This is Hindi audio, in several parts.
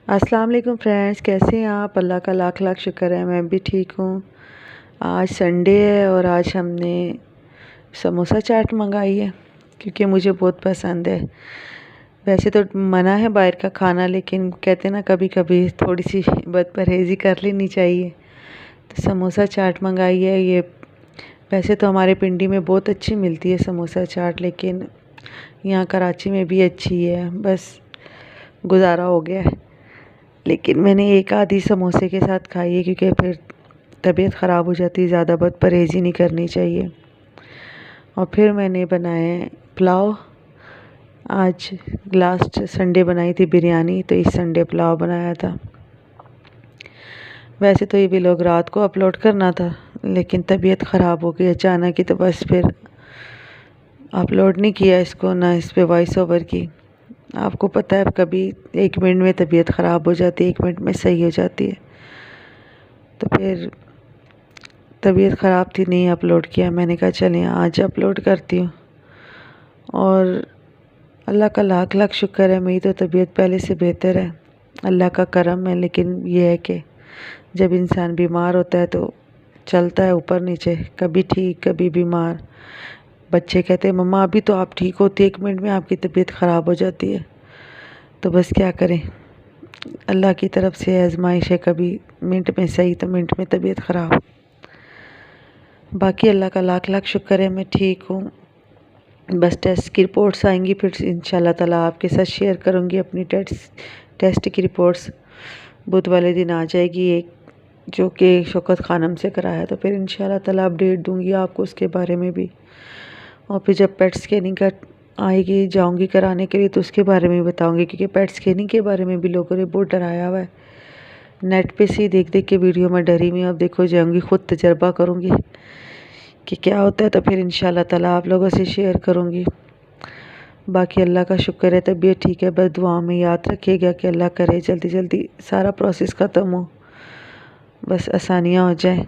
अस्सलाम वालेकुम फ्रेंड्स, कैसे हैं आप। अल्लाह का लाख लाख शुक्र है, मैं भी ठीक हूँ। आज संडे है और आज हमने समोसा चाट मंगाई है क्योंकि मुझे बहुत पसंद है। वैसे तो मना है बाहर का खाना, लेकिन कहते हैं ना कभी कभी थोड़ी सी बदपरहेज़ी कर लेनी चाहिए। तो समोसा चाट मंगाई है। ये वैसे तो हमारे पिंडी में बहुत अच्छी मिलती है समोसा चाट, लेकिन यहाँ कराची में भी अच्छी है, बस गुजारा हो गया है। लेकिन मैंने एक आधी समोसे के साथ खाई है क्योंकि फिर तबीयत ख़राब हो जाती है, ज़्यादा बहुत परहेज़ी नहीं करनी चाहिए। और फिर मैंने बनाए पुलाव। आज लास्ट संडे बनाई थी बिरयानी, तो इस संडे पुलाव बनाया था। वैसे तो ये व्लॉग रात को अपलोड करना था, लेकिन तबीयत ख़राब हो गई अचानक ही, तो बस फिर अपलोड नहीं किया इसको, ना इस पे वॉइस ओवर की। आपको पता है कभी 1 मिनट में तबीयत ख़राब हो जाती है, 1 मिनट में सही हो जाती है। तो फिर तबीयत ख़राब थी, नहीं अपलोड किया। मैंने कहा चलें आज अपलोड करती हूँ। और अल्लाह का लाख लाख शुक्र है, मेरी तो तबीयत पहले से बेहतर है, अल्लाह का करम है। लेकिन ये है कि जब इंसान बीमार होता है तो चलता है ऊपर नीचे, कभी ठीक कभी बीमार। बच्चे कहते हैं मम्मा अभी तो आप ठीक होती, 1 मिनट में आपकी तबीयत ख़राब हो जाती है। तो बस क्या करें, अल्लाह की तरफ से आजमाइश है, कभी मिनट में सही तो मिनट में तबीयत ख़राब। बाकी अल्लाह का लाख लाख शुक्र है, मैं ठीक हूँ। बस टेस्ट की रिपोर्ट्स आएंगी, फिर इंशाल्लाह ताला आपके साथ शेयर करूँगी अपनी टेस्ट की रिपोर्ट्स। बुध वाले दिन आ जाएगी एक, जो कि शौकत खानम से कराया, तो फिर इंशाल्लाह ताला अपडेट दूँगी आपको उसके बारे में भी। और फिर जब पेट स्कैनिंग का आएगी, जाऊँगी कराने के लिए, तो उसके बारे में भी बताऊँगी, क्योंकि पेट स्कैनिंग के बारे में भी लोगों ने बहुत डराया हुआ है। नेट पे से ही देख देख के वीडियो में डरी हुई। अब देखो जाऊँगी, ख़ुद तजर्बा करूँगी कि क्या होता है, तो फिर इंशाल्लाह ताला आप लोगों से शेयर करूँगी। बाकी अल्लाह का शुक्र है, तबीयत ठीक है। बस दुआ में याद रखिएगा कि अल्लाह करे जल्दी जल्दी सारा प्रोसेस ख़त्म हो, बस आसानियाँ हो जाए।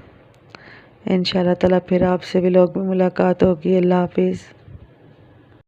इंशाल्लाह ताला फिर आपसे व्लॉग में मुलाकात होगी। अल्लाह हाफिज़।